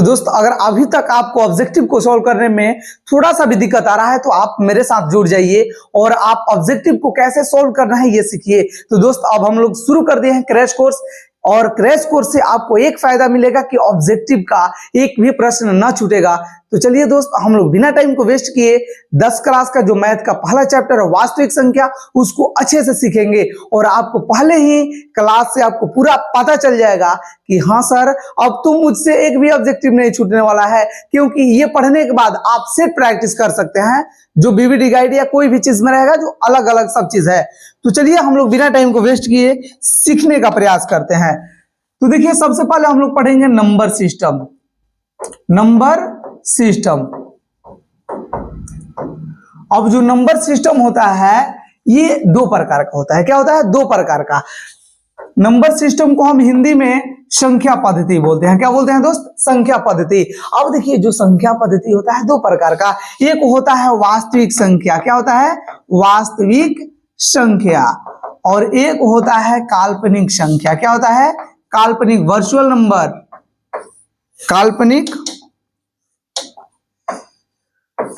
तो दोस्तों अगर अभी तक आपको ऑब्जेक्टिव को सॉल्व करने में थोड़ा सा भी दिक्कत आ रहा है तो आप मेरे साथ जुड़ जाइए और आप ऑब्जेक्टिव को कैसे सॉल्व करना है ये सीखिए। तो दोस्तों अब हम लोग शुरू कर दिए हैं क्रैश कोर्स, और क्रैश कोर्स से आपको एक फायदा मिलेगा कि ऑब्जेक्टिव का एक भी प्रश्न ना छूटेगा। तो चलिए दोस्त हम लोग बिना टाइम को वेस्ट किए 10 क्लास का जो मैथ का पहला चैप्टर है वास्तविक संख्या, उसको अच्छे से सीखेंगे और आपको पहले ही क्लास से आपको पूरा पता चल जाएगा कि हाँ सर अब तो मुझसे एक भी ऑब्जेक्टिव नहीं छूटने वाला है, क्योंकि ये पढ़ने के बाद आप सेट प्रैक्टिस कर सकते हैं जो बीवीडी गाइड या कोई भी चीज में रहेगा जो अलग अलग सब चीज है। तो चलिए हम लोग बिना टाइम को वेस्ट किए सीखने का प्रयास करते हैं। तो देखिए सबसे पहले हम लोग पढ़ेंगे नंबर सिस्टम। नंबर सिस्टम, अब जो नंबर सिस्टम होता है ये दो प्रकार का होता है। क्या होता है? दो प्रकार का। नंबर सिस्टम को हम हिंदी में संख्या पद्धति बोलते हैं। क्या बोलते हैं दोस्त? संख्या पद्धति। अब देखिए जो संख्या पद्धति होता है दो प्रकार का, एक होता है वास्तविक संख्या। क्या होता है? वास्तविक संख्या। और एक होता है काल्पनिक संख्या। क्या होता है? काल्पनिक, वर्चुअल नंबर।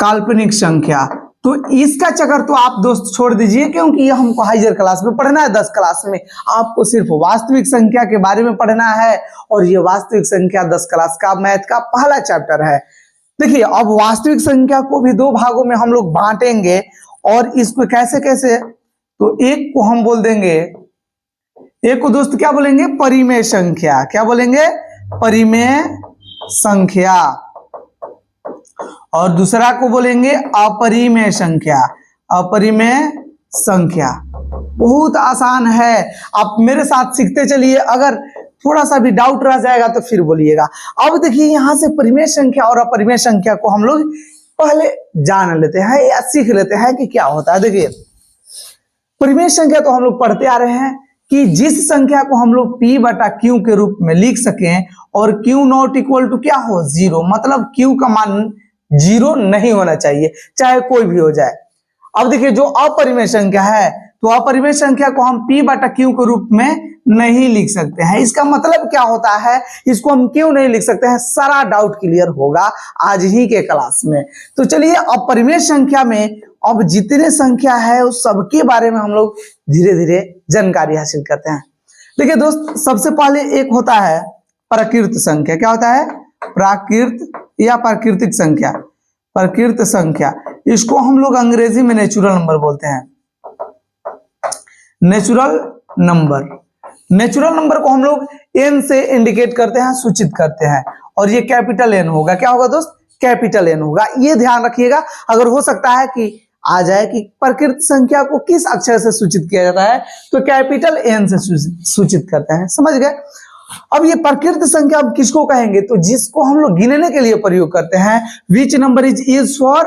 काल्पनिक संख्या। तो इसका चक्कर तो आप दोस्त छोड़ दीजिए, क्योंकि ये हमको हाइयर क्लास में पढ़ना है। 10 क्लास में आपको सिर्फ वास्तविक संख्या के बारे में पढ़ना है, और ये वास्तविक संख्या 10 क्लास का मैथ का पहला चैप्टर है। देखिए अब वास्तविक संख्या को भी दो भागों में हम लोग बांटेंगे, और इसको कैसे कैसे, तो एक को हम बोल देंगे, एक को दोस्त क्या बोलेंगे? परिमेय संख्या। क्या बोलेंगे? परिमेय संख्या। और दूसरा को बोलेंगे अपरिमेय संख्या। अपरिमेय संख्या बहुत आसान है, आप मेरे साथ सीखते चलिए। अगर थोड़ा सा भी डाउट रह जाएगा तो फिर बोलिएगा। अब देखिए यहां से परिमेय संख्या और अपरिमेय संख्या को हम लोग पहले जान लेते हैं या सीख लेते हैं कि क्या होता है। देखिए परिमेय संख्या तो हम लोग पढ़ते आ रहे हैं कि जिस संख्या को हम लोग p बटा q के रूप में लिख सकें और q नॉट इक्वल टू क्या हो? 0, मतलब q का मान 0 नहीं होना चाहिए, चाहे कोई भी हो जाए। अब देखिए जो अपरिमेय संख्या है, तो अपरिमेय संख्या को हम p बटा q के रूप में नहीं लिख सकते हैं। इसका मतलब क्या होता है? इसको हम क्यों नहीं लिख सकते हैं, सारा डाउट क्लियर होगा आज ही के क्लास में। तो चलिए अपरिमेय संख्या में अब जितने संख्या है उस सबके बारे में हम लोग धीरे धीरे जानकारी हासिल करते हैं। देखिए दोस्त सबसे पहले एक होता है प्राकृत संख्या। क्या होता है? प्राकृत या प्राकृतिक संख्या। प्राकृत संख्या, इसको हम लोग अंग्रेजी में नेचुरल नंबर बोलते हैं। Natural number. नेचुरल नंबर को हम लोग n से इंडिकेट करते हैं, सूचित करते हैं, और ये कैपिटल N होगा। क्या होगा दोस्त? कैपिटल N होगा। ये ध्यान रखिएगा। अगर हो सकता है कि आ जाए कि प्राकृत संख्या को किस अक्षर से सूचित किया जाता है, तो कैपिटल N से सूचित करते हैं। समझ गए? अब ये प्राकृत संख्या अब किसको कहेंगे? तो जिसको हम लोग गिनने के लिए प्रयोग करते हैं। Which number is used for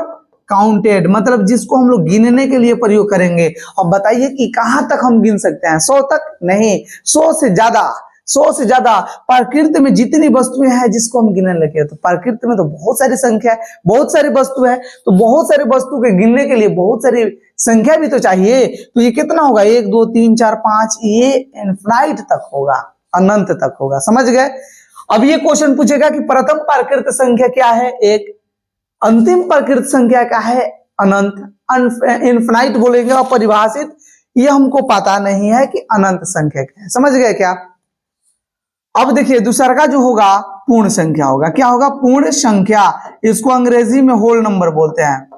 counted, मतलब जिसको हम लोग गिनने के लिए प्रयोग करेंगे। अब बताइए कि कहां तक हम गिन सकते हैं? 100 तक? नहीं, 100 से ज्यादा। 100 से ज्यादा। प्रकृति में जितनी वस्तुएं हैं जिसको हम गिनने लगे, तो प्रकृति में तो बहुत सारी संख्या है, बहुत सारी वस्तु है, तो बहुत सारी वस्तु के गिनने के लिए बहुत सारी संख्या भी तो चाहिए। तो ये कितना होगा? 1 2 3 4 5, ये इनफाइनाइट तक होगा, अनंत तक होगा। समझ गए? अब ये क्वेश्चन पूछेगा कि प्रथम प्राकृत संख्या क्या है? 1। अंतिम प्राकृत संख्या क्या है? अनंत। इनफाइनाइट बोलेंगे और परिभाषित, ये हमको पता नहीं है कि अनंत संख्या क्या है। समझ गए क्या? अब देखिए दूसरा का जो होगा पूर्ण संख्या होगा। क्या होगा? पूर्ण संख्या। इसको अंग्रेजी में होल नंबर बोलते हैं,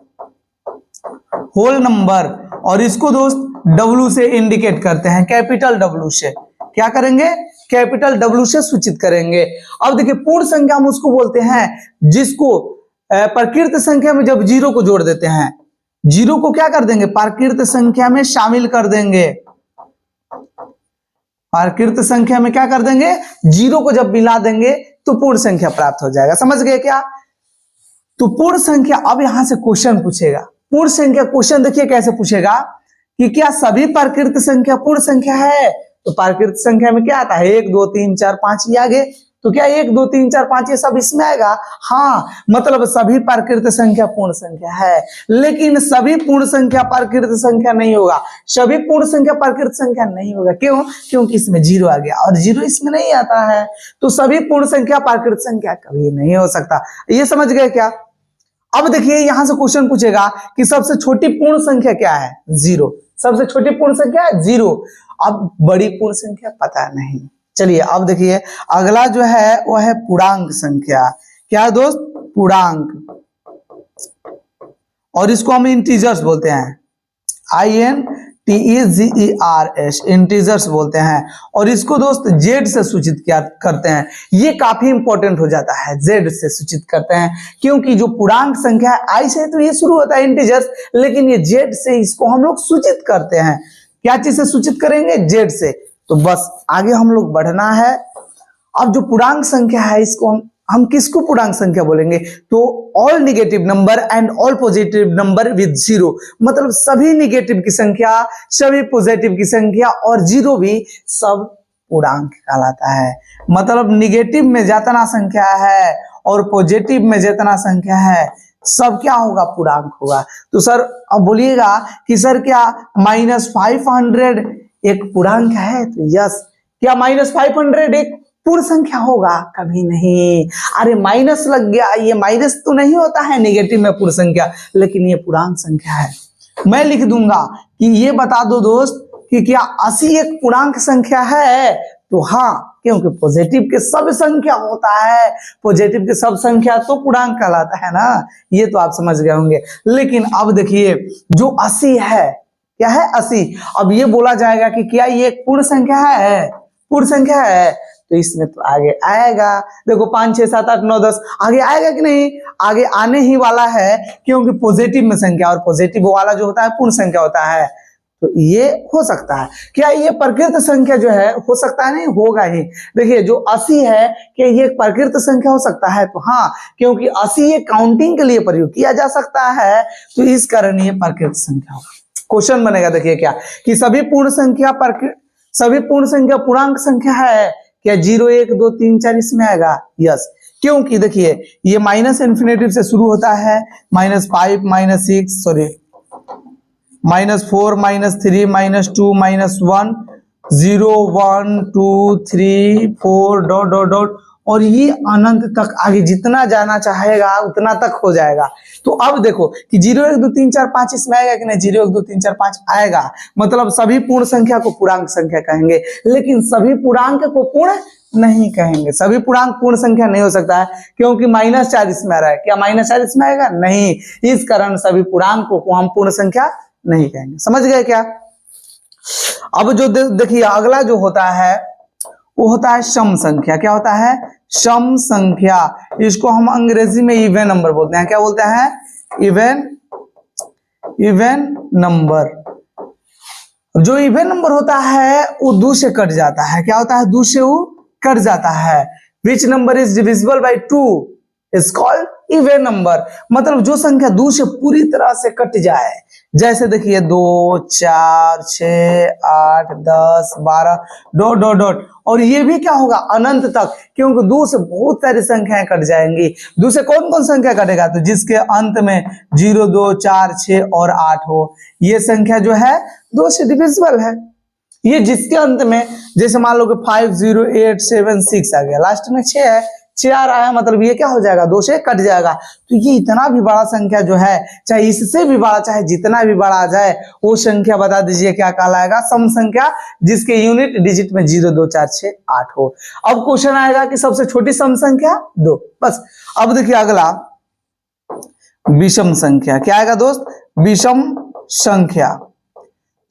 होल नंबर। और इसको दोस्त W से इंडिकेट करते हैं, कैपिटल W से। क्या करेंगे? कैपिटल W से सूचित करेंगे। अब देखिए पूर्ण संख्या हम उसको बोलते हैं जिसको प्राकृत संख्या में जब 0 को जोड़ देते हैं, 0 को क्या कर देंगे? प्राकृत संख्या में शामिल कर देंगे। प्राकृत संख्या में क्या कर देंगे? 0 को जब मिला देंगे तो पूर्ण संख्या प्राप्त हो जाएगा। समझ गए क्या? तो पूर्ण संख्या, अब यहां से क्वेश्चन पूछेगा। पूर्ण संख्या क्वेश्चन देखिए कैसे पूछेगा कि क्या सभी प्राकृत संख्या पूर्ण संख्या है? तो प्राकृत संख्या में क्या आता है? 1 2 3 4 5, ये आगे तो क्या 1 2 3 4 5 ये सब इसमें आएगा? हाँ, मतलब सभी प्राकृत संख्या पूर्ण संख्या है, लेकिन सभी पूर्ण संख्या प्राकृत संख्या नहीं होगा। सभी पूर्ण संख्या प्राकृत संख्या नहीं होगा, क्यों? क्योंकि इसमें 0 आ गया और 0 इसमें नहीं आता है, तो सभी पूर्ण संख्या प्राकृत संख्या कभी नहीं हो सकता। ये समझ गए क्या? अब देखिए यहां से क्वेश्चन पूछेगा कि सबसे छोटी पूर्ण संख्या क्या है? 0। सबसे छोटी पूर्ण संख्या है 0। अब बड़ी पूर्ण संख्या पता नहीं। चलिए अब देखिए अगला जो है वह है पूर्णांक संख्या। क्या है दोस्त? पूर्णांक, और इसको हम इंटीजर्स बोलते हैं, INTEGERS, इंटीजर्स बोलते हैं। और इसको दोस्त जेड से सूचित किया करते हैं। ये काफी इंपॉर्टेंट हो जाता है, जेड से सूचित करते हैं, क्योंकि जो पूर्णांक संख्या है आई से तो ये शुरू होता है इंटीजर्स, लेकिन ये जेड से इसको हम लोग सूचित करते हैं। क्या चीज से सूचित करेंगे? जेड से। तो बस आगे हम लोग बढ़ना है। अब जो पूर्णांक संख्या है इसको हम किसको पूर्णांक संख्या बोलेंगे? तो all negative number and all positive number with 0, मतलब सभी नेगेटिव की संख्या, सभी पॉजिटिव की संख्या और 0 भी सब पूर्णांक कहलाता है। मतलब नेगेटिव में जितना संख्या है और पॉजिटिव में जितना संख्या है सब क्या होगा? पूर्णांक होगा। तो सर अब बोलिएगा कि सर क्या -500 एक पूर्णांक है? तो यस। क्या -500 एक पूर्ण संख्या होगा? कभी नहीं। अरे माइनस लग गया, ये माइनस तो नहीं होता है नेगेटिव में पूर्ण संख्या, लेकिन ये पूर्णांक संख्या है। मैं लिख दूंगा कि ये बता दो दोस्त कि क्या 80 एक पूर्णांक संख्या है? तो हाँ, क्योंकि पॉजिटिव के सब संख्या होता है, पॉजिटिव के सब संख्या तो पूर्णांक कहलाता है ना। ये तो आप समझ गए होंगे। लेकिन अब देखिए जो 80 है, क्या है? 80। अब ये बोला जाएगा कि क्या ये एक पूर्ण संख्या है? पूर्ण संख्या है, तो इसमें तो आगे आएगा। देखो 5 6 7 8 9 10 आगे आएगा कि नहीं? आगे आने ही वाला है, क्योंकि पॉजिटिव में संख्या और पॉजिटिव वाला जो होता है पूर्ण संख्या होता है। तो ये हो सकता है। क्या ये प्रकृत संख्या जो है हो सकता है? नहीं, होगा ही। देखिए जो 80 है, क्या ये प्रकृत संख्या हो सकता है? तो हाँ, क्योंकि 80 ये काउंटिंग के लिए प्रयोग किया जा सकता है, तो इस कारण ये प्रकृत संख्या होगा। क्वेश्चन बनेगा देखिए क्या कि सभी पूर्ण संख्या पूर्णांक संख्या है? क्या 0 1 2 3 4 इसमें आएगा? यस, क्योंकि देखिए ये माइनस इन्फिनेटिव से शुरू होता है, -5 -6 -4 -3 -2 -1 0 1 2 3 4 डॉट डॉट डॉट, और ये अनंत तक आगे जितना जाना चाहेगा उतना तक हो जाएगा। तो अब देखो कि 0 1 2 3 4 5 इसमें आएगा कि नहीं? 0 1 2 3 4 5 आएगा, मतलब सभी पूर्ण संख्या को पूर्णांक संख्या कहेंगे, लेकिन सभी पूर्णांक को पूर्ण नहीं कहेंगे। सभी पूर्णांक पूर्ण संख्या नहीं हो सकता है, क्योंकि -4 इसमें आ रहा है। क्या -4 इसमें आएगा? नहीं। इस कारण सभी पूर्णांकों को हम पूर्ण संख्या नहीं कहेंगे। समझ गए क्या? अब जो देखिए अगला जो होता है वो होता है सम संख्या। क्या होता है? सम संख्या। इसको हम अंग्रेजी में इवन नंबर बोलते हैं। क्या बोलते हैं? Even number. जो इवन नंबर होता है वो 2 से कट जाता है। क्या होता है? 2 से वो कट जाता है। Which number is divisible by 2 is called even number. मतलब जो संख्या 2 से पूरी तरह से कट जाए, जैसे देखिए 2 4 6 8 10 12 डॉट डॉट डॉट, और ये भी क्या होगा? अनंत तक, क्योंकि 2 से बहुत सारी संख्याएं कट जाएंगी। 2 से कौन कौन संख्या कटेगा? तो जिसके अंत में 0 2 4 6 और 8 हो, ये संख्या जो है 2 से डिविजिबल है। ये जिसके अंत में जैसे मान लो कि 5 0 8 7 6 आ गया, लास्ट में 6 है, 6 आ रहा है, मतलब ये क्या हो जाएगा? 2 से कट जाएगा। तो ये इतना भी बड़ा संख्या जो है, चाहे इससे भी बड़ा चाहे जितना भी बड़ा आ जाए, वो संख्या बता दीजिए क्या कहलाएगा? सम संख्या, जिसके यूनिट डिजिट में 0 2 4 6 8 हो। अब क्वेश्चन आएगा कि सबसे छोटी सम संख्या 2। बस। अब देखिए अगला विषम संख्या। क्या आएगा दोस्त? विषम संख्या।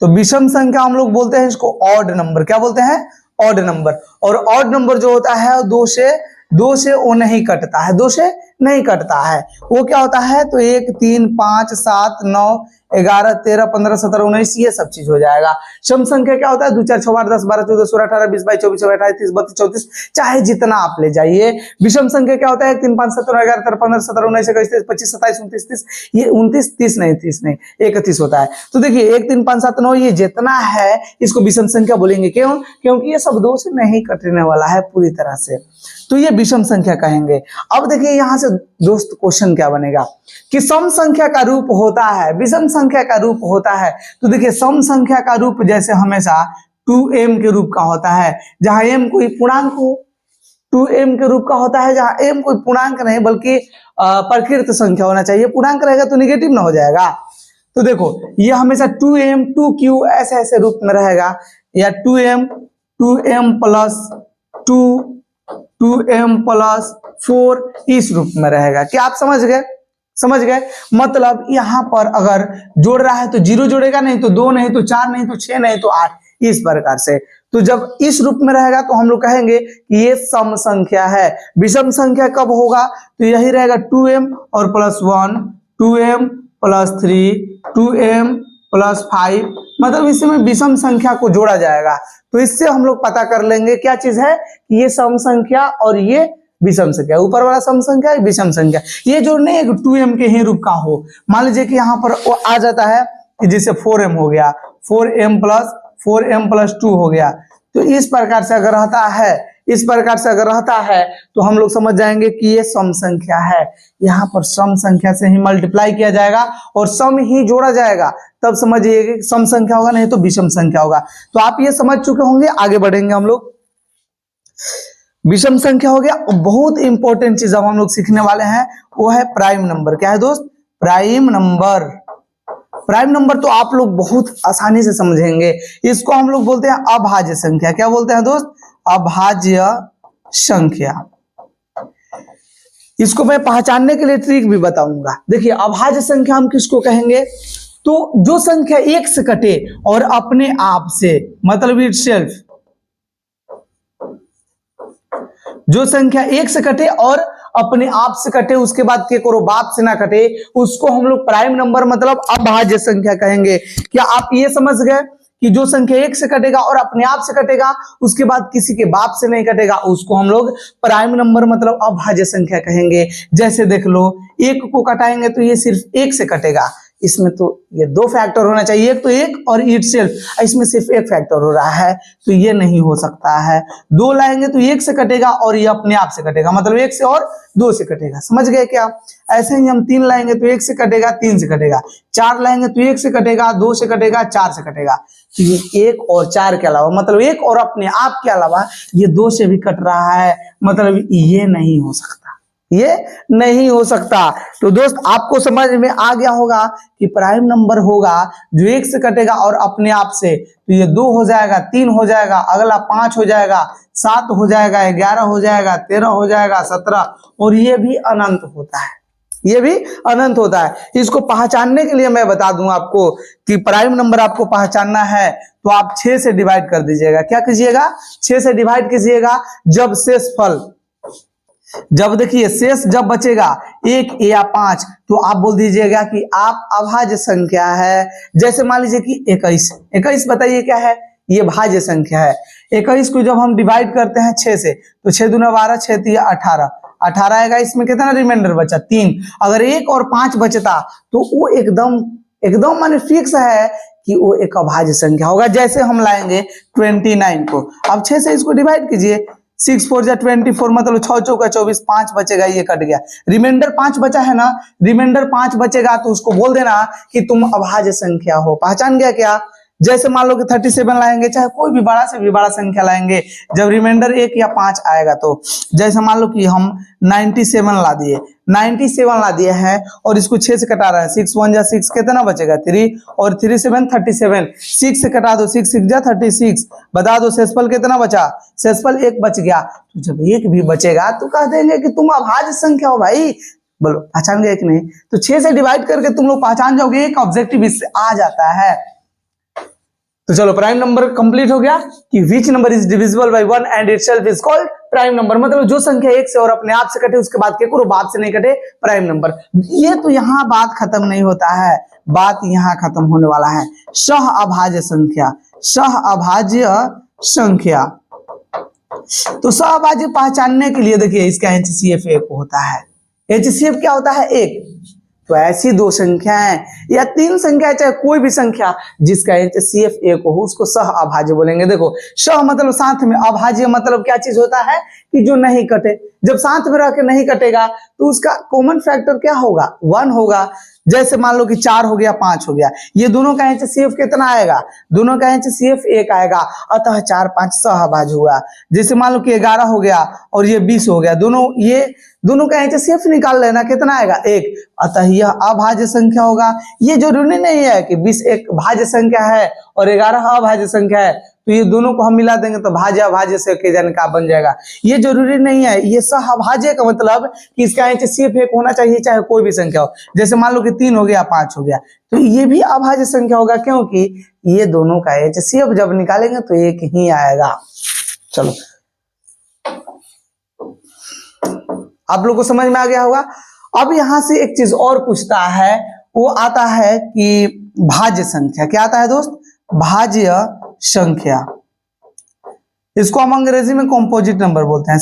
तो विषम संख्या हम लोग बोलते हैं इसको ऑड नंबर। क्या बोलते हैं? Odd number. और ऑड नंबर जो होता है 2 से वो नहीं कटता है, 2 से नहीं कटता है। वो क्या होता है? तो 1 3 5 7 9 11 13 15 17 19 ये सब चीज हो जाएगा। सम संख्या क्या होता है? 2 4 6 8 10 12 14 16 18 20 22 24 28 30 32 34, चाहे जितना आप ले जाइए। विषम संख्या क्या होता है? 1 3 5 7 9 11 13 15 17 19 21 23 25 27 29 30, ये 29 30 नहीं 31 होता है। तो देखिए 1 3 5 7 9 ये जितना है इसको विषम संख्या बोलेंगे। क्यों? क्योंकि ये सब 2 से नहीं कटने वाला है पूरी तरह से। तो ये विषम संख्या कहेंगे। अब देखिए यहां से दोस्त क्वेश्चन क्या बनेगा कि सम संख्या का रूप होता है, विषम संख्या का रूप होता है। तो देखिए सम संख्या का रूप जैसे हमेशा 2m के रूप का होता है, जहां m कोई पूर्णांक हो। 2m के रूप का होता है जहां m कोई पूर्णांक नहीं बल्कि प्रकृत संख्या होना चाहिए। पूर्णांक रहेगा तो निगेटिव ना हो जाएगा। तो देखो ये हमेशा 2m 2q ऐसे ऐसे रूप में रहेगा, या 2m प्लस 2 2m प्लस 4 इस रूप में रहेगा। क्या आप समझ गए? समझ गए? मतलब यहां पर अगर जोड़ रहा है तो 0 जोड़ेगा, नहीं तो 2, नहीं तो 4, नहीं तो 6, नहीं तो 8, इस प्रकार से। तो जब इस रूप में रहेगा तो हम लोग कहेंगे कि ये सम संख्या है। विषम संख्या कब होगा? तो यही रहेगा 2m और plus 1, 2m plus 3, 2m plus 5, मतलब इसमें विषम संख्या को जोड़ा जाएगा। तो इससे हम लोग पता कर लेंगे क्या चीज है कि ये सम संख्या और ये विषम संख्या। ऊपर वाला सम संख्या, विषम संख्या, ये जोड़ने एक 2m के ही रूप का हो। मान लीजिए कि यहाँ पर वो आ जाता है कि जैसे 4m हो गया, 4m प्लस 2 हो गया। तो इस प्रकार से अगर रहता है, इस प्रकार से अगर रहता है तो हम लोग समझ जाएंगे कि ये सम संख्या है। यहाँ पर सम संख्या से ही मल्टीप्लाई किया जाएगा और सम ही जोड़ा जाएगा, तब समझिए कि सम संख्या होगा, नहीं तो विषम संख्या होगा। तो आप ये समझ चुके होंगे। आगे बढ़ेंगे हम लोग। विषम संख्या हो गया। बहुत इंपॉर्टेंट चीज अब हम लोग सीखने वाले हैं, वो है प्राइम नंबर। क्या है दोस्त? Prime number. प्राइम नंबर तो आप लोग बहुत आसानी से समझेंगे। इसको हम लोग बोलते हैं अभाज्य संख्या। क्या बोलते हैं दोस्त? अभाज्य संख्या। इसको मैं पहचानने के लिए ट्रिक भी बताऊंगा। देखिए अभाज्य संख्या हम किसको कहेंगे? तो जो संख्या एक से कटे और अपने आप से, मतलब इट सेल्फ, जो संख्या एक से कटे और अपने आप से कटे, उसके बाद के करो बाप से ना कटे, उसको हम लोग प्राइम नंबर मतलब अभाज्य संख्या कहेंगे। क्या आप ये समझ गए कि जो संख्या एक से कटेगा और अपने आप से कटेगा, उसके बाद किसी के बाप से नहीं कटेगा, उसको हम लोग प्राइम नंबर मतलब अभाज्य संख्या कहेंगे। जैसे देख लो, एक को कटाएंगे तो ये सिर्फ एक से कटेगा, इसमें तो ये 2 फैक्टर होना चाहिए, एक तो एक और इट सेल्फ, इसमें सिर्फ 1 फैक्टर हो रहा है, तो ये नहीं हो सकता है। 2 लाएंगे तो 1 से कटेगा और ये अपने आप से कटेगा, मतलब 1 से और 2 से कटेगा। समझ गए क्या? ऐसे ही हम 3 लाएंगे तो 1 से कटेगा, 3 से कटेगा। 4 लाएंगे तो 1 से कटेगा, 2 से कटेगा, 4 से कटेगा। तो ये 1 और 4 के अलावा, मतलब 1 और अपने आप के अलावा ये 2 से भी कट रहा है, मतलब ये नहीं हो सकता, ये नहीं हो सकता। तो दोस्त आपको समझ में आ गया होगा कि प्राइम नंबर होगा जो 1 से कटेगा और अपने आप से, तो ये 2 हो जाएगा, 3 हो जाएगा, अगला 5 हो जाएगा, 7 हो जाएगा, 11 हो जाएगा, 13 हो जाएगा, 17, और ये भी अनंत होता है, ये भी अनंत होता है। इसको पहचानने के लिए मैं बता दूं आपको कि प्राइम नंबर आपको पहचानना है तो आप 6 से डिवाइड कर दीजिएगा। क्या कीजिएगा? 6 से डिवाइड कीजिएगा। जब शेषफल, जब देखिए शेष जब बचेगा 1 या 5, तो आप बोल दीजिएगा कि आप अभाज्य संख्या है। जैसे मान लीजिए कि 21 बताइए क्या है? ये भाज्य संख्या है। 21 को जब हम डिवाइड करते हैं 6 से, तो 6 दूना 12, 6 तिया 18 आएगा। इसमें कितना रिमाइंडर बचा? 3। अगर 1 और 5 बचता तो वो एकदम माने फिक्स है कि वो एक अभाज्य संख्या होगा। जैसे हम लाएंगे 29 को, अब 6 से इसको डिवाइड कीजिए, 6 4 जा 24, मतलब 6 चौका 24, 5 बचेगा, ये कट गया। रिमाइंडर 5 बचा है ना, रिमाइंडर 5 बचेगा तो उसको बोल देना कि तुम अभाज्य संख्या हो। पहचान गया क्या? जैसे मान लो कि 37 लाएंगे, चाहे कोई भी बड़ा से भी बड़ा संख्या लाएंगे, जब रिमाइंडर 1 या 5 आएगा, तो जैसे मान लो कि हम 97 ला दिए, 97 ला दिए हैं और इसको 6 से कटा रहे हैं, 6 1 जा 6, कितना बचेगा? 3, और 3 7 37, 6 से कटा दो, 6 6 जा 36, बता दो शेषफल कितना बचा? शेषफल 1 बच गया। तो जब 1 भी बचेगा तो कह देंगे कि तुम अभाज्य संख्या हो भाई। बोलो पहचान गए कि नहीं? तो 6 से डिवाइड करके तुम लोग पहचान जाओगे, एक ऑब्जेक्टिव इससे आ जाता है। तो चलो प्राइम नंबर कंप्लीट हो गया कि which number is divisible by 1 and itself is called prime number, मतलब जो संख्या 1 से और अपने आप से कटे, उसके बाद के करो बाप से नहीं कटे, प्राइम नंबर। ये तो यहाँ बात खत्म नहीं होता है, बात यहाँ खत्म होने वाला है। सह अभाज्य संख्या, सह अभाज्य संख्या। तो सह अभाज्य पहचानने के लिए देखिए इसका HCF 1 होता है। HCF क्या होता है? 1। तो ऐसी दो संख्याएं या तीन संख्या, चाहे कोई भी संख्या जिसका HCF एक हो, उसको सह अभाज्य बोलेंगे। देखो सह मतलब साथ में, अभाज्य मतलब क्या चीज होता है कि जो नहीं कटे। जब साथ में रह के नहीं कटेगा तो उसका कॉमन फैक्टर क्या होगा, 1 होगा। जैसे मान लो कि 4 हो गया, 5 हो गया, ये दोनों का HCF कितना आएगा, दोनों का HCF 1 आएगा, अतः 4 5 सहअभाज्य हुआ। जैसे मान लो कि 11 हो गया और ये 20 हो गया, ये दोनों का HCF निकाल लेना, कितना आएगा 1, अतः यह अभाज्य संख्या होगा। ये जरूरी नहीं है कि 20 एक भाज्य संख्या है और 11 अभाज्य संख्या है, तो ये दोनों को हम मिला देंगे तो भाज्य अभाज्य से के जाने का बन जाएगा। ये जरूरी नहीं है। ये सहअभाज्य का मतलब कि इसका HCF 1 होना चाहिए, चाहे कोई भी संख्या हो। जैसे मान लो कि 3 हो गया, 5 हो गया, तो ये भी अभाज्य संख्या होगा, क्योंकि ये दोनों का HCF जब निकालेंगे तो 1 ही आएगा। चलो आप लोग को समझ में आ गया होगा। अब यहां से एक चीज और पूछता है, वो आता है कि भाज्य संख्या। क्या आता है दोस्त, भाज्य संख्या। इसको हम अंग्रेजी में कंपोजिट नंबर बोलते हैं,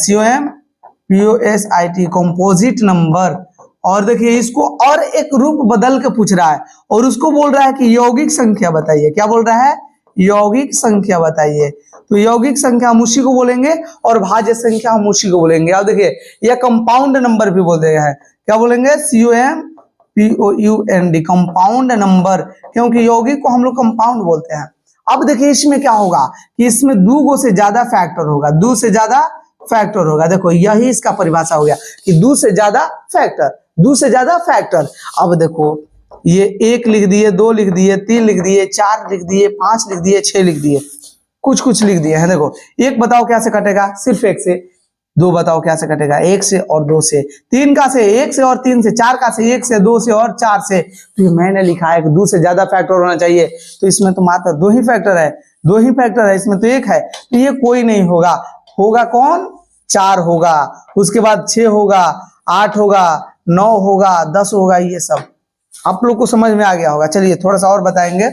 COMPOSIT, कंपोजिट नंबर। और देखिए इसको और एक रूप बदल के पूछ रहा है और उसको बोल रहा है कि यौगिक संख्या बताइए। क्या बोल रहा है, यौगिक संख्या बताइए। तो यौगिक संख्या हम उसी को बोलेंगे और भाज्य संख्या हम उसी को बोलेंगे। अब देखिए यह कंपाउंड नंबर भी बोलते हैं। क्या बोलेंगे, COMPOUND, कंपाउंड नंबर, क्योंकि यौगिक को हम लोग कंपाउंड बोलते हैं। अब देखिए इसमें क्या होगा कि इसमें 2 से ज्यादा फैक्टर होगा, 2 से ज्यादा फैक्टर होगा। देखो यही इसका परिभाषा हो गया कि 2 से ज्यादा फैक्टर, 2 से ज्यादा फैक्टर। अब देखो ये 1 लिख दिए, 2 लिख दिए, 3 लिख दिए, 4 लिख दिए, 5 लिख दिए, 6 लिख दिए, कुछ लिख दिए हैं। देखो 1 बताओ क्या से कटेगा, सिर्फ 1 से। 2 बताओ क्या से कटेगा, 1 से और 2 से। 3 का से 1 से और 3 से। 4 का से 1 से, 2 से और 4 से। तो ये मैंने लिखा है कि 2 से ज्यादा फैक्टर होना चाहिए, तो इसमें तो मात्र 2 ही फैक्टर है, 2 ही फैक्टर है, इसमें तो 1 है, तो ये कोई नहीं होगा। होगा कौन, 4 होगा, उसके बाद 6 होगा, 8 होगा, 9 होगा, 10 होगा। ये सब आप लोग को समझ में आ गया होगा। चलिए थोड़ा सा और बताएंगे।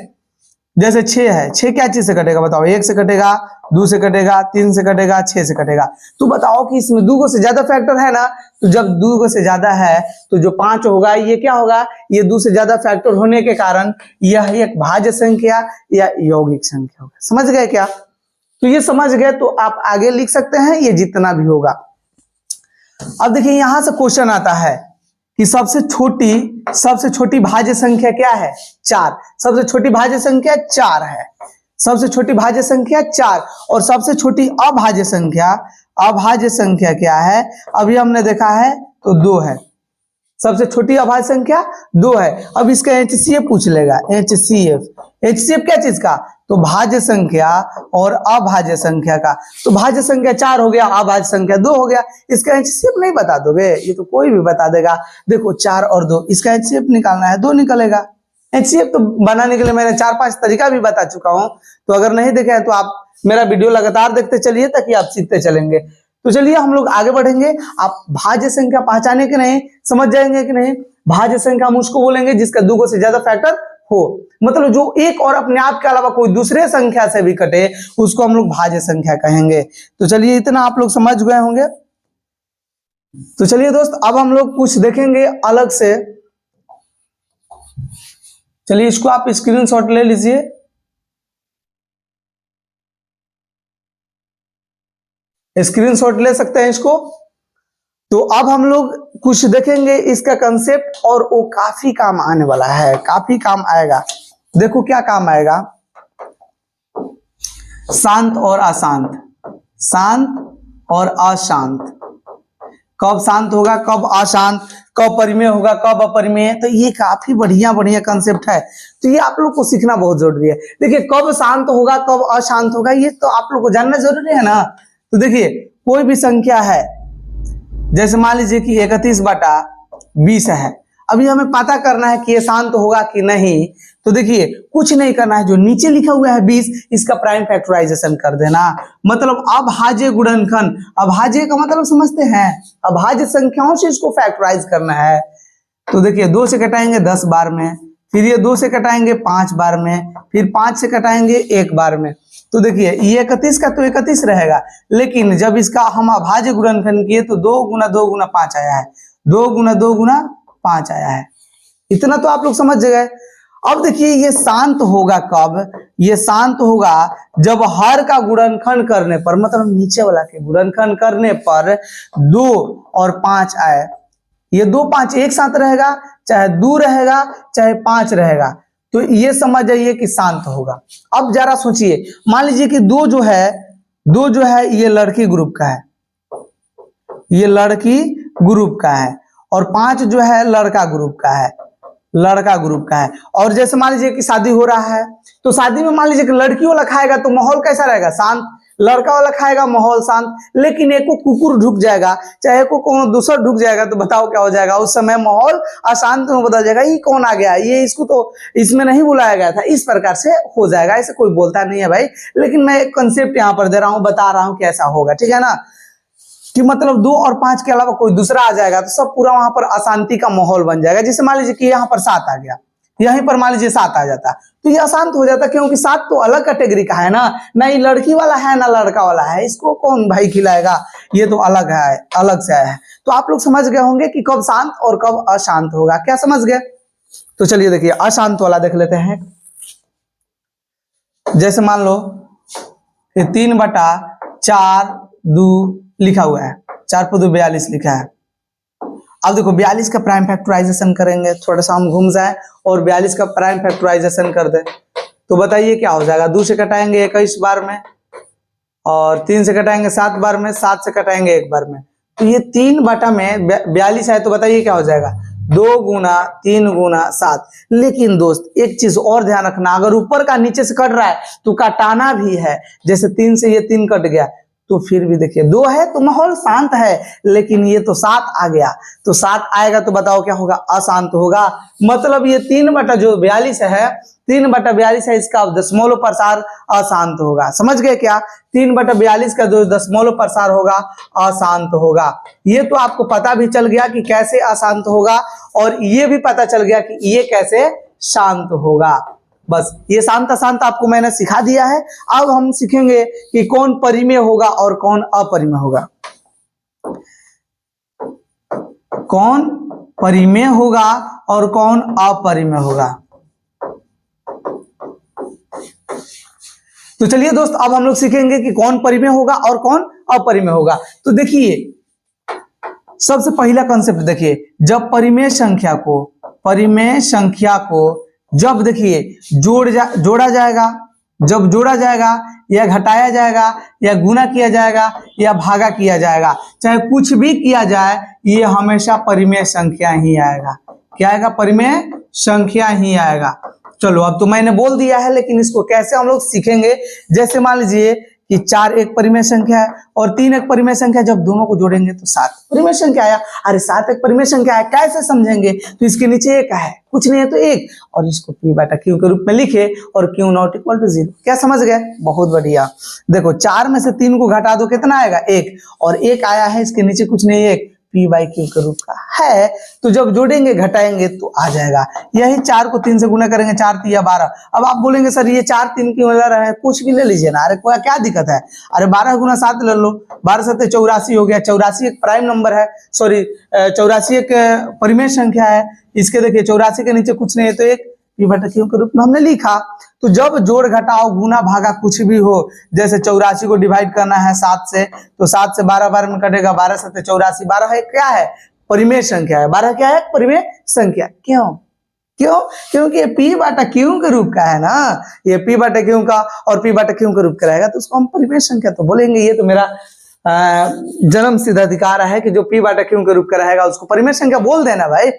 जैसे 6 है, 6 क्या चीज से कटेगा बताओ, 1 से कटेगा, 2 से कटेगा, 3 से कटेगा, 6 से कटेगा। तो बताओ कि इसमें 2 से ज्यादा फैक्टर है ना, तो जब 2 से ज्यादा है तो जो 5 होगा ये क्या होगा, ये 2 से ज्यादा फैक्टर होने के कारण यह एक भाज्य संख्या या यौगिक संख्या होगा। समझ गए क्या, तो ये समझ गए तो आप आगे लिख सकते हैं, ये जितना भी होगा। अब देखिए यहां से क्वेश्चन आता है कि सबसे छोटी भाज्य संख्या क्या है, 4। सबसे छोटी भाज्य संख्या 4 है, सबसे छोटी भाज्य संख्या 4। और सबसे छोटी अभाज्य संख्या क्या है, अभी हमने देखा है तो 2 है। सबसे छोटी अभाज्य संख्या 2 है। अब इसका HCF पूछ लेगा, HCF क्या चीज का, तो भाज्य संख्या और अभाज्य संख्या का। तो भाज्य संख्या 4 हो गया, अभाज्य संख्या 2 हो गया। इसका HCF नहीं बता दोगे, ये तो कोई भी बता देगा। देखो 4 और 2, इसका HCF निकालना है, 2 निकलेगा। HCF तो बनाने के लिए मैंने 4-5 तरीका भी बता चुका हूं, तो अगर नहीं देखे हैं तो आप मेरा वीडियो लगातार देखते चलिए ताकि आप सीखते चलेंगे। तो चलिए हम लोग आगे बढ़ेंगे। आप भाज्य संख्या पहचाने कि नहीं, समझ जाएंगे कि नहीं। भाज्य संख्या हम उसको बोलेंगे जिसका 2 से ज्यादा फैक्टर हो, मतलब जो एक और अपने आप के अलावा कोई दूसरे संख्या से भी कटे, उसको हम लोग भाज्य संख्या कहेंगे। तो चलिए इतना आप लोग समझ गए होंगे। तो चलिए दोस्त अब हम लोग कुछ देखेंगे अलग से। चलिए इसको आप स्क्रीनशॉट ले लीजिए। स्क्रीनशॉट ले सकते हैं इसको। तो अब हम लोग कुछ देखेंगे इसका कंसेप्ट, और वो काफी काम आने वाला है, काफी काम आएगा। देखो क्या काम आएगा, शांत और अशांत, शांत और अशांत। कब शांत होगा, कब अशांत, कब परिमेय होगा, कब अपरिमेय। तो ये काफी बढ़िया कंसेप्ट है, तो ये आप लोग को सीखना बहुत जरूरी है। देखिए कब शांत होगा, कब अशांत होगा, ये तो आप लोग को जानना जरूरी है ना। तो देखिए कोई भी संख्या है, जैसे मान लीजिए कि 31/20 है। अभी हमें पता करना है कि ये शांत होगा कि नहीं। तो देखिए कुछ नहीं करना है, जो नीचे लिखा हुआ है 20, इसका प्राइम फैक्टराइजेशन कर देना, मतलब अभाज्य गुणनखंड। अभाज्य का मतलब समझते हैं, अभाज्य संख्याओं से इसको फैक्टराइज करना है। तो देखिए 2 से कटाएंगे 10 बार में, फिर ये 2 से कटाएंगे 5 बार में, फिर 5 से कटाएंगे 1 बार में। तो देखिए ये 31 का तो 31 रहेगा, लेकिन जब इसका हम अभाज्य गुणनखंड किए तो 2 × 2 × 5 आया है, 2 × 2 × 5 आया है। इतना तो आप लोग समझ गए। अब देखिए ये शांत होगा कब, ये शांत होगा जब हर का गुणनखंड करने पर, मतलब नीचे वाला के गुणनखंड करने पर 2 और 5 आए। ये 2 5 एक साथ रहेगा, चाहे 2 रहेगा चाहे 5 रहेगा, तो ये समझ जाइए कि शांत होगा। अब जरा सोचिए, मान लीजिए कि 2 जो है ये लड़की ग्रुप का है, ये लड़की ग्रुप का है, और 5 जो है लड़का ग्रुप का है, लड़का ग्रुप का है। और जैसे मान लीजिए कि शादी हो रहा है, तो शादी में मान लीजिए कि लड़की वाला खाएगा तो माहौल कैसा रहेगा, शांत। लड़का वाला खाएगा माहौल शांत। लेकिन एक को कुकुर ढुक जाएगा, चाहे एक को दूसरा ढुक जाएगा, तो बताओ क्या हो जाएगा, उस समय माहौल अशांत में बदल जाएगा। ये कौन आ गया, ये इसको तो इसमें नहीं बुलाया गया था, इस प्रकार से हो जाएगा। ऐसे कोई बोलता नहीं है भाई, लेकिन मैं एक कंसेप्ट यहाँ पर दे रहा हूँ, बता रहा हूँ कि ऐसा होगा, ठीक है ना, कि मतलब 2 और 5 के अलावा कोई दूसरा आ जाएगा तो सब पूरा वहां पर अशांति का माहौल बन जाएगा। जैसे मान लीजिए कि यहाँ पर 7 आ गया, यहीं पर मान लीजिए 7 आ जाता, तो ये अशांत हो जाता, क्योंकि 7 तो अलग कैटेगरी का है ना, ना ये लड़की वाला है ना लड़का वाला है, इसको कौन भाई खिलाएगा, ये तो अलग है, अलग से है। तो आप लोग समझ गए होंगे कि कब शांत और कब अशांत होगा, क्या समझ गए। तो चलिए देखिए अशांत वाला देख लेते हैं। जैसे मान लो 3/4 लिखा हुआ है, 4 पर 2 42 लिखा है। अब देखो 42 का प्राइम फैक्टराइजेशन करेंगे, थोड़ा सा हम घूम जाए और 42 का प्राइम फैक्टराइजेशन कर दे, तो बताइए क्या हो जाएगा। 2 से कटाएंगे 21 बार में, और 3 से कटाएंगे 7 बार में, 7 से कटाएंगे 1 बार में, तो ये 3/42 है। तो बताइए क्या हो जाएगा, 2 गुना 3 गुना 7। लेकिन दोस्त एक चीज और ध्यान रखना, अगर ऊपर का नीचे से कट रहा है तो काटाना भी है। जैसे 3 से ये 3 कट गया, तो फिर भी देखिए 2 है तो माहौल शांत है, लेकिन ये तो 7 आ गया, तो 7 आएगा तो बताओ क्या होगा, अशांत होगा। मतलब ये 3/42 है, 3/42 है, इसका दशमलव प्रसार अशांत होगा। समझ गए क्या, 3/42 का जो दशमलव प्रसार होगा अशांत होगा। ये तो आपको पता भी चल गया कि कैसे अशांत होगा, और ये भी पता चल गया कि ये कैसे शांत होगा। बस ये शांत अशांत आपको मैंने सिखा दिया है। अब हम सीखेंगे कि कौन परिमेय होगा और कौन अपरिमेय होगा। कौन परिमेय होगा और कौन अपरिमेय होगा। तो चलिए दोस्त अब हम लोग सीखेंगे कि कौन परिमेय होगा और कौन अपरिमेय होगा। तो देखिए सबसे पहला कंसेप्ट देखिए, जब परिमेय संख्या को जब देखिए जोड़ा जाएगा, जब जोड़ा जाएगा या घटाया जाएगा या गुना किया जाएगा या भागा किया जाएगा, चाहे कुछ भी किया जाए, ये हमेशा परिमेय संख्या ही आएगा। क्या आएगा, परिमेय संख्या ही आएगा। चलो अब तो मैंने बोल दिया है, लेकिन इसको कैसे हम लोग सीखेंगे। जैसे मान लीजिए कि 4 एक परिमेय संख्या है और 3 एक परिमेय संख्या, जब दोनों को जोड़ेंगे तो 7 परिमेय संख्या आया। अरे 7 एक परिमेय संख्या है, कैसे समझेंगे, तो इसके नीचे 1 है, कुछ नहीं है तो 1, और इसको p/q के रूप में लिखे और q ≠ 0। क्या समझ गए, बहुत बढ़िया। देखो 4 में से 3 को घटा दो, कितना आएगा, 1, और 1 आया है, इसके नीचे कुछ नहीं, 1 p/q के रूप का है, तो जब जोड़ेंगे घटाएंगे तो आ जाएगा। यही 4 को 3 से गुना करेंगे, 4 3 12। अब आप बोलेंगे सर ये 4 3 क्यों ले रहे हैं, कुछ भी ले लीजिए ना, अरे कोई क्या दिक्कत है। अरे 12 गुना 7 ले लो, 12 7 84 हो गया। 84 एक प्राइम नंबर है, सॉरी 84 एक परिमेय संख्या है। इसके देखिए 84 के नीचे कुछ नहीं है तो 1 p/q के रूप में हमने लिखा। तो जब जोड़ घटाओ गुना भागा कुछ भी हो, जैसे 84 को डिवाइड करना है 7 से, तो 7 से 12 बार में कटेगा, 12 7 84। 12 है क्या है, परिमेय संख्या है। 12 क्या है, परिमेय संख्या। क्यों, क्योंकि ये p/q के रूप का है ना, ये p/q का और p/q के रूप का रहेगा, तो उसको हम परिमेय संख्या तो बोलेंगे। ये तो मेरा जन्म सिद्ध अधिकार है कि जो p/q के रूप का रहेगा उसको परिमेय संख्या बोल देना भाई।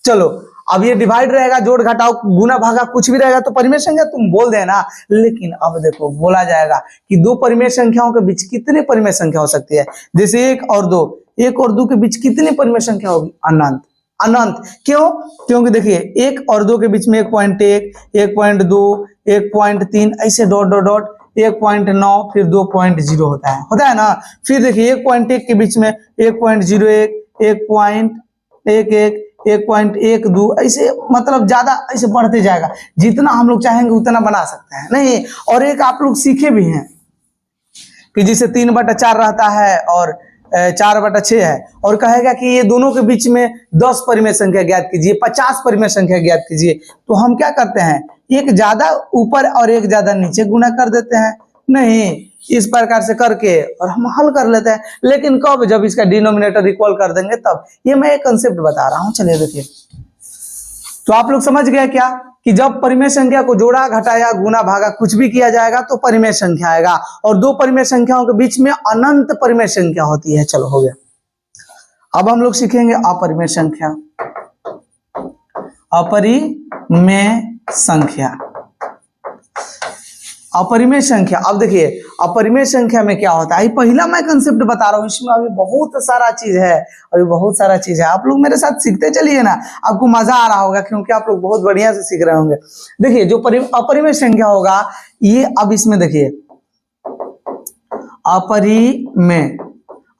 चलो अब ये डिवाइड रहेगा, जोड़ घटाओ गुना भागा कुछ भी रहेगा तो परिमेय संख्या तुम बोल देना। लेकिन अब देखो बोला जाएगा कि 2 परिमेय संख्याओं के बीच कितने परिमेय संख्या हो सकती है। जैसे 1 और 2, 1 और 2 के बीच कितनी परिमेय संख्या होगी, अनंत। अनंत क्यों, क्योंकि देखिए 1 और 2 के बीच में 1.1 1.2 1.3 ऐसे डॉट डॉट डॉट 1.9 फिर 2.0 होता है ना। फिर देखिए 1.1 के बीच में 1.01 1.11 1.12 ऐसे, मतलब ज्यादा ऐसे बढ़ते जाएगा। जितना हम लोग चाहेंगे उतना बना सकते हैं नहीं। और एक आप लोग सीखे भी हैं कि जिसे 3/4 रहता है और 4/6 है और कहेगा कि ये दोनों के बीच में 10 परिमेय संख्या ज्ञात कीजिए, 50 परिमेय संख्या ज्ञात कीजिए, तो हम क्या करते हैं, एक ज्यादा ऊपर और एक ज्यादा नीचे गुना कर देते हैं। नहीं, इस प्रकार से करके और हम हल कर लेते हैं। लेकिन कब, जब इसका डिनोमिनेटर इक्वल कर देंगे तब। ये मैं एक कंसेप्ट बता रहा हूं, चलिए देखिए। तो आप लोग समझ गए क्या कि जब परिमेय संख्या को जोड़ा, घटाया, गुना, भागा कुछ भी किया जाएगा तो परिमेय संख्या आएगा, और दो परिमेय संख्याओं के बीच में अनंत परिमेय संख्या होती है। चलो हो गया। अब हम लोग सीखेंगे अपरिमेय संख्या। अपरिमेय संख्या, अपरिमेय संख्या। अब देखिए अपरिमेय संख्या में क्या होता है, पहला मैं कंसेप्ट बता रहा हूं, इसमें अभी बहुत सारा चीज है, अभी बहुत सारा चीज है। आप लोग मेरे साथ सीखते चलिए ना, आपको मजा आ रहा होगा क्योंकि आप लोग बहुत बढ़िया से सीख रहे होंगे। देखिए जो अपरिमेय संख्या होगा ये, अब इसमें देखिए अपरिमेय,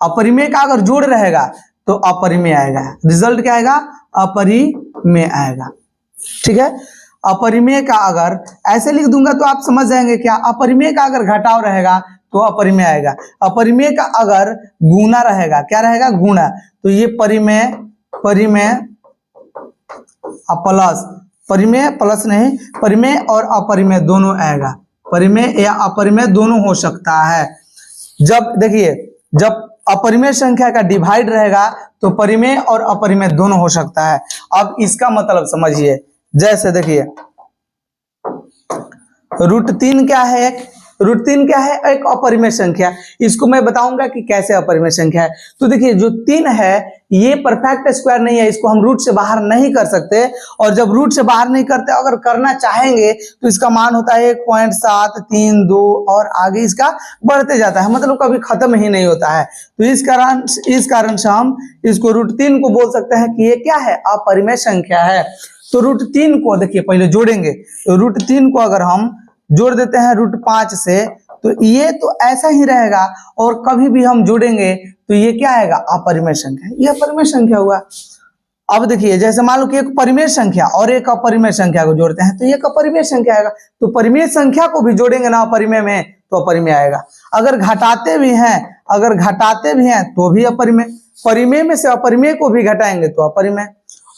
अपरिमेय का अगर जोड़ रहेगा तो अपरिमेय आएगा, रिजल्ट क्या आएगा, अपरिमेय आएगा। ठीक है, अपरिमेय का अगर ऐसे लिख दूंगा तो आप समझ जाएंगे क्या, अपरिमेय का अगर घटाव रहेगा तो अपरिमेय आएगा, अपरिमेय का अगर गुना रहेगा, क्या रहेगा, गुना, तो ये परिमेय, परिमेय प्लस, परिमेय प्लस नहीं, परिमेय और अपरिमेय दोनों आएगा, परिमेय या अपरिमेय दोनों हो सकता है। जब देखिए जब अपरिमेय संख्या का डिवाइड रहेगा तो परिमेय और अपरिमेय दोनों हो सकता है। अब इसका मतलब समझिए, जैसे देखिए √3 क्या है, √3 क्या है, एक अपरिमेय संख्या। इसको मैं बताऊंगा कि कैसे अपरिमेय संख्या है। तो देखिए जो 3 है ये परफेक्ट स्क्वायर नहीं है, इसको हम रूट से बाहर नहीं कर सकते, और जब रूट से बाहर नहीं करते, अगर करना चाहेंगे तो इसका मान होता है 1.732 और आगे इसका बढ़ते जाता है, मतलब कभी खत्म ही नहीं होता है। तो इस कारण से हम इसको √3 को बोल सकते हैं कि ये क्या है, अपरिमेय संख्या है। तो √3 को देखिए पहले जोड़ेंगे, तो √3 को अगर हम जोड़ देते हैं √5 से, तो ये तो ऐसा ही रहेगा, और कभी भी हम जोड़ेंगे तो ये क्या आएगा, अपरिमेय संख्या, ये अपरिमेय संख्या हुआ। अब देखिए जैसे मान लो कि एक परिमेय संख्या और एक अपरिमेय संख्या को जोड़ते हैं तो ये एक अपरिमेय संख्या आएगा, तो परिमेय संख्या को भी जोड़ेंगे ना अपरिमेय में तो अपरिमेय आएगा। अगर घटाते भी हैं, अगर घटाते भी हैं तो भी अपरिमेय, परिमेय में से अपरिमेय को भी घटाएंगे तो अपरिमेय,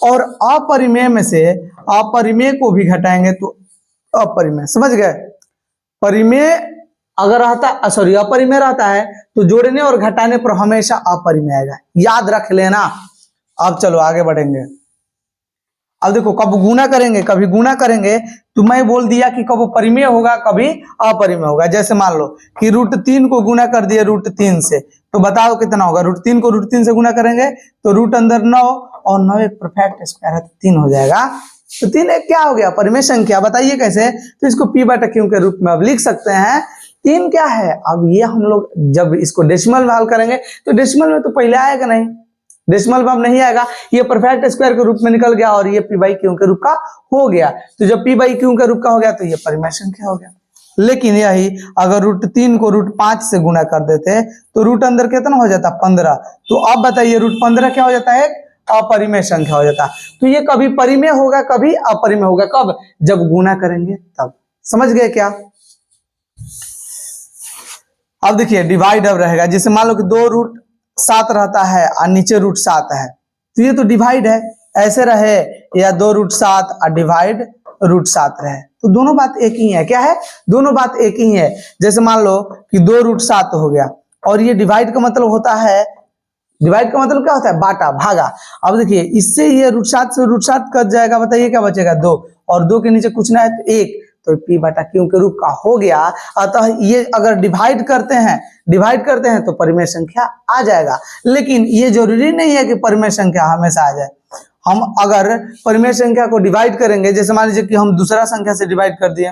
और अपरिमेय में से अपरिमेय को भी घटाएंगे तो अपरिमेय। समझ गए, परिमेय अगर रहता, सॉरी अपरिमेय रहता है तो जोड़ने और घटाने पर हमेशा अपरिमेय आएगा, याद रख लेना। अब चलो आगे बढ़ेंगे। अब देखो कब गुना करेंगे, कभी गुना करेंगे तो मैं बोल दिया कि कब परिमेय होगा कभी अपरिमेय होगा। जैसे मान लो कि √3 को गुना कर दिए √3 से, तो बताओ कितना होगा, √3 को √3 से गुना करेंगे तो रूट अंदर 9 और 9 एक परफेक्ट स्क्वायर है तो 3 हो जाएगा। तो 3 एक क्या हो गया, परिमेय संख्या। बताइए कैसे, तो इसको p/q के रूप में अब लिख सकते हैं। 3 क्या है, अब ये हम लोग जब इसको डेसिमल में हल करेंगे तो डेसिमल में तो पहले आएगा नहीं, डेसिमल में अब नहीं आएगा, ये परफेक्ट स्क्वायर के रूप में निकल गया और ये p/q के रूप का हो गया। तो जब p/q के रूप का हो गया तो ये परिमेय संख्या हो गया। लेकिन यही अगर √3 को √5 से गुना कर देते तो रूट अंदर कितना हो जाता, 15। तो अब बताइए √15 क्या हो जाता है, अपरिमेय संख्या हो जाता। तो ये कभी परिमेय होगा कभी अपरिमेय होगा, कब, जब गुना करेंगे तब। समझ गए क्या। अब देखिए डिवाइड अब रहेगा, जैसे मान लो कि 2√7 रहता है और नीचे √7 है, तो ये तो डिवाइड है, ऐसे रहे या 2√7 और डिवाइड √7 रहे, तो दोनों बात एक ही है। क्या है, दोनों बात एक ही है। जैसे मान लो कि 2√7 हो गया और ये डिवाइड का मतलब होता है, डिवाइड का मतलब क्या होता है, बांटा, भागा। अब देखिए इससे ये √7 से √7 कट जाएगा, बताइए क्या बचेगा, 2, और 2 के नीचे कुछ ना है तो 1, तो p/q के रूप का हो गया। अतः ये अगर डिवाइड करते हैं तो परिमेय संख्या आ जाएगा। लेकिन ये जरूरी नहीं है कि परिमेय संख्या हमेशा आ जाए। हम अगर परिमेय संख्या को डिवाइड करेंगे, जैसे मान लीजिए कि हम दूसरा संख्या से डिवाइड कर दिए,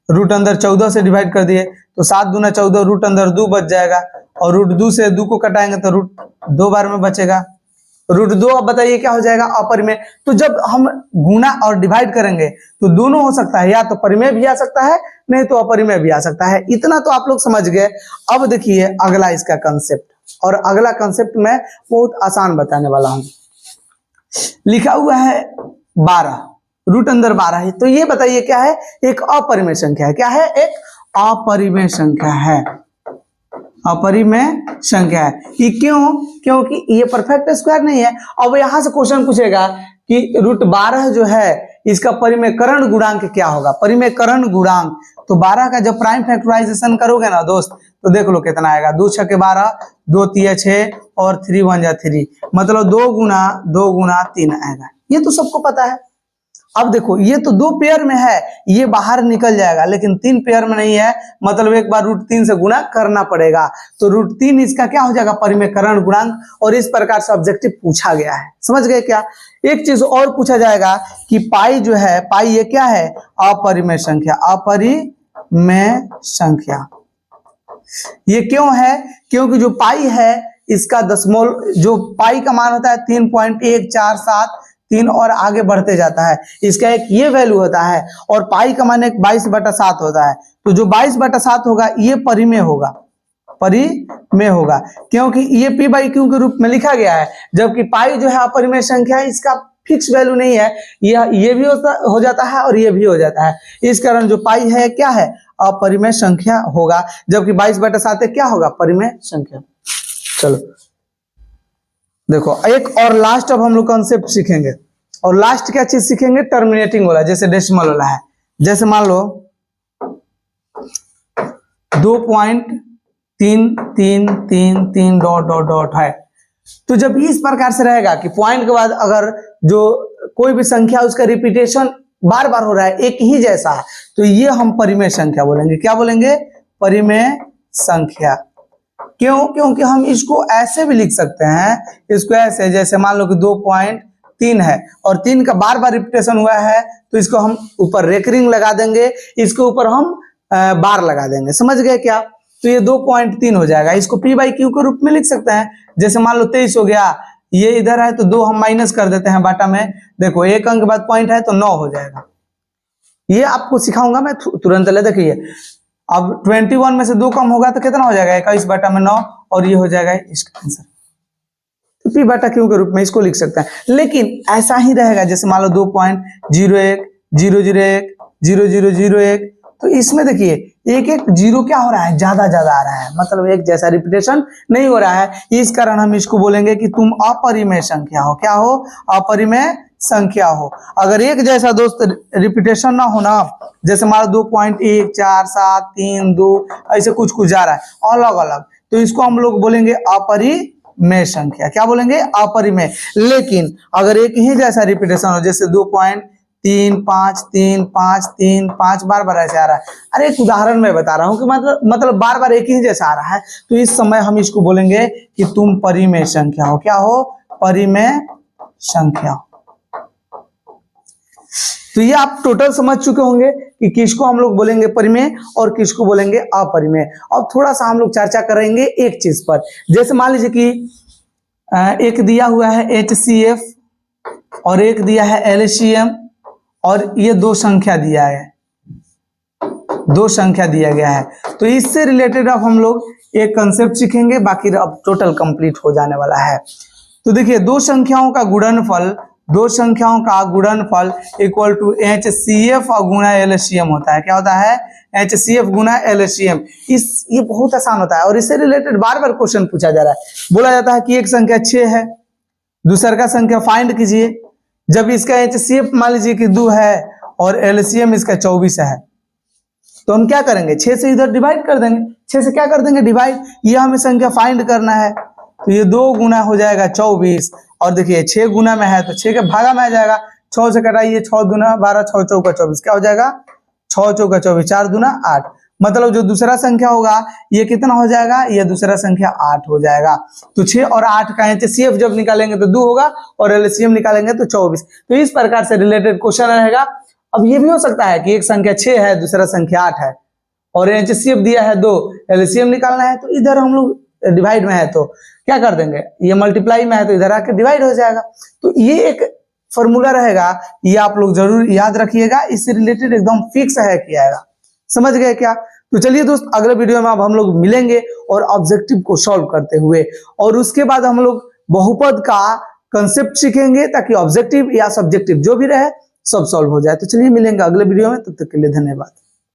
रूट अंदर 14 से डिवाइड कर दिए, तो 7 दूना 14, रूट अंदर 2 बच जाएगा, और √2 से 2 को कटाएंगे तो रूट 2 बार में बचेगा, √2। अब बताइए क्या हो जाएगा, अपरिमेय। तो जब हम गुना और डिवाइड करेंगे तो दोनों हो सकता है, या तो परिमेय भी आ सकता है नहीं तो अपरिमेय भी आ सकता है। इतना तो आप लोग समझ गए। अब देखिए अगला इसका कंसेप्ट, और अगला कंसेप्ट मैं बहुत आसान बताने वाला हूं। लिखा हुआ है 12, रूट अंदर 12 है, तो ये बताइए क्या है, एक अपरिमेय संख्या है। क्या है, एक अपरिमेय संख्या है। अपरिमेय संख्या है। ये क्यों? क्योंकि ये परफेक्ट स्क्वायर नहीं है। अब यहां से क्वेश्चन पूछेगा कि √12 जो है इसका परिमेयकरण गुणांक क्या होगा। परिमेयकरण गुणांक तो 12 का जब प्राइम फैक्टराइजेशन करोगे ना दोस्त, तो देख लो कितना आएगा। 2 × 6 = 12, 2 × 3 = 6 और 3 × 1 = 3, मतलब 2 × 3 आएगा। ये तो सबको पता है। अब देखो ये तो 2 पेयर में है, ये बाहर निकल जाएगा, लेकिन 3 पेयर में नहीं है, मतलब एक बार √3 से गुणा करना पड़ेगा। तो √3 इसका क्या हो जाएगा? परिमेयकरण गुणांक। और इस प्रकार से ऑब्जेक्टिव पूछा गया है, समझ गए क्या? एक चीज और पूछा जाएगा कि पाई जो है, पाई ये क्या है? अपरिमेय संख्या। अपरिमेय संख्या ये क्यों है? क्योंकि जो पाई है इसका दशमलव, जो पाई का मान होता है 3.147, 3 और आगे बढ़ते जाता है, इसका एक ये वैल्यू होता है, और पाई का मान एक 22/7 होता है। तो जो 22/7 होगा ये परिमेय होगा, परिमेय होगा, क्योंकि ये p/q के रूप में लिखा गया है, जबकि पाई जो है अपरिमेय संख्या है, इसका फिक्स वैल्यू नहीं है, ये भी हो जाता है और ये भी हो जाता है। इस कारण जो पाई है क्या है? अपरिमेय संख्या होगा, जबकि 22/7 क्या होगा? परिमेय संख्या। चलो देखो एक और लास्ट अब हम लोग कॉन्सेप्ट सीखेंगे, और लास्ट क्या चीज सीखेंगे? टर्मिनेटिंग वाला, जैसे डेसिमल वाला है। जैसे मान लो 2.3333 ... है, तो जब इस प्रकार से रहेगा कि पॉइंट के बाद अगर जो कोई भी संख्या उसका रिपीटेशन बार बार हो रहा है, एक ही जैसा है, तो ये हम परिमेय संख्या बोलेंगे। क्या बोलेंगे? परिमेय संख्या। क्यों? क्योंकि हम इसको ऐसे भी लिख सकते हैं, इसको ऐसे, जैसे मान लो कि 2.3 है और 3 का बार बार रिपीटेशन हुआ है, तो इसको हम ऊपर रेकरिंग लगा देंगे, इसके ऊपर हम बार लगा देंगे, समझ गए क्या? तो ये 2.3 हो जाएगा। इसको p/q के रूप में लिख सकते हैं। जैसे मान लो 23 हो गया, ये इधर है तो 2 हम माइनस कर देते हैं बाटा में, देखो 1 अंक के बाद पॉइंट है तो 9 हो जाएगा। ये आपको सिखाऊंगा मैं तुरंत। ले देखिए, अब 21 में से 2 कम होगा तो कितना हो जाएगा? 21/9, और ये हो जाएगा इसका आंसर। तो p/q के रूप में इसको लिख सकते हैं, लेकिन ऐसा ही रहेगा। जैसे मान लो 2.0100100001, तो इसमें देखिए एक एक जीरो क्या हो रहा है? ज्यादा आ रहा है, मतलब एक जैसा रिपीटेशन नहीं हो रहा है। इस कारण हम इसको बोलेंगे कि तुम अपरिमेय संख्या हो। क्या हो? अपरिमेय संख्या हो। अगर एक जैसा दोस्त रिपीटेशन ना हो ना, जैसे मान लो 2.147332 ऐसे कुछ जा रहा है अलग अलग, तो इसको हम लोग बोलेंगे अपरिमेय संख्या। क्या बोलेंगे? अपरिमेय। लेकिन अगर एक ही जैसा रिपीटेशन हो, जैसे 2.353535 बार ऐसे आ रहा है, अरे एक उदाहरण मैं बता रहा हूं कि मतलब बार बार एक ही जैसा आ रहा है, तो इस समय हम इसको बोलेंगे कि तुम परिमेय संख्या हो। क्या हो? परिमेय संख्या। तो ये आप टोटल समझ चुके होंगे कि किसको हम लोग बोलेंगे परिमेय और किसको बोलेंगे अपरिमेय। और थोड़ा सा हम लोग चर्चा करेंगे एक चीज पर। जैसे मान लीजिए कि एक दिया हुआ है HCF और एक दिया है LCM, और ये 2 संख्या दिया है, 2 संख्या दिया गया है। तो इससे रिलेटेड अब हम लोग एक कंसेप्ट सीखेंगे, बाकी अब टोटल कंप्लीट हो जाने वाला है। तो देखिए 2 संख्याओं का गुणनफल इक्वल टू HCF गुना LCM होता है। क्या होता है? HCF गुना LCM। ये बहुत आसान होता है, और इससे रिलेटेड बार बार क्वेश्चन पूछा जा रहा है। बोला जाता है कि एक संख्या 6 है, दूसरा का संख्या फाइंड कीजिए। जब इसका HCF मान लीजिए कि 2 है और LCM इसका 24 है, तो हम क्या करेंगे? 6 से इधर डिवाइड कर देंगे। 6 से क्या कर देंगे? डिवाइड। ये हमें संख्या फाइंड करना है, तो ये 2 गुना हो जाएगा 24, और देखिए 6 गुना में है तो 6 के भागा में आ जाएगा। 6 से कटाइए, 6 दूना 12, 6 चौका 24, क्या हो जाएगा? 6 चौका 24, 4 दूना 8, मतलब जो दूसरा संख्या होगा ये कितना हो जाएगा? ये दूसरा संख्या 8 हो जाएगा। तो 6 और 8 का HCF जब निकालेंगे तो 2 होगा, और LCM निकालेंगे तो 24। तो इस प्रकार से रिलेटेड क्वेश्चन रहेगा। अब ये भी हो सकता है कि एक संख्या 6 है, दूसरा संख्या 8 है, और HCF दिया है 2, LCM निकालना है, तो इधर हम लोग डिवाइड में है तो क्या कर देंगे? ये मल्टीप्लाई में है तो इधर आके डिवाइड हो जाएगा। तो ये एक फॉर्मूला रहेगा, ये आप लोग जरूर याद रखिएगा। इससे रिलेटेड एकदम फिक्स है कि आएगा। समझ गए क्या? तो चलिए दोस्त, अगले वीडियो में अब हम लोग मिलेंगे और ऑब्जेक्टिव को सॉल्व करते हुए, और उसके बाद हम लोग बहुपद का कंसेप्ट सीखेंगे, ताकि ऑब्जेक्टिव या सब्जेक्टिव जो भी रहे सब सॉल्व हो जाए। तो चलिए मिलेंगे अगले वीडियो में, तब तक के लिए धन्यवाद।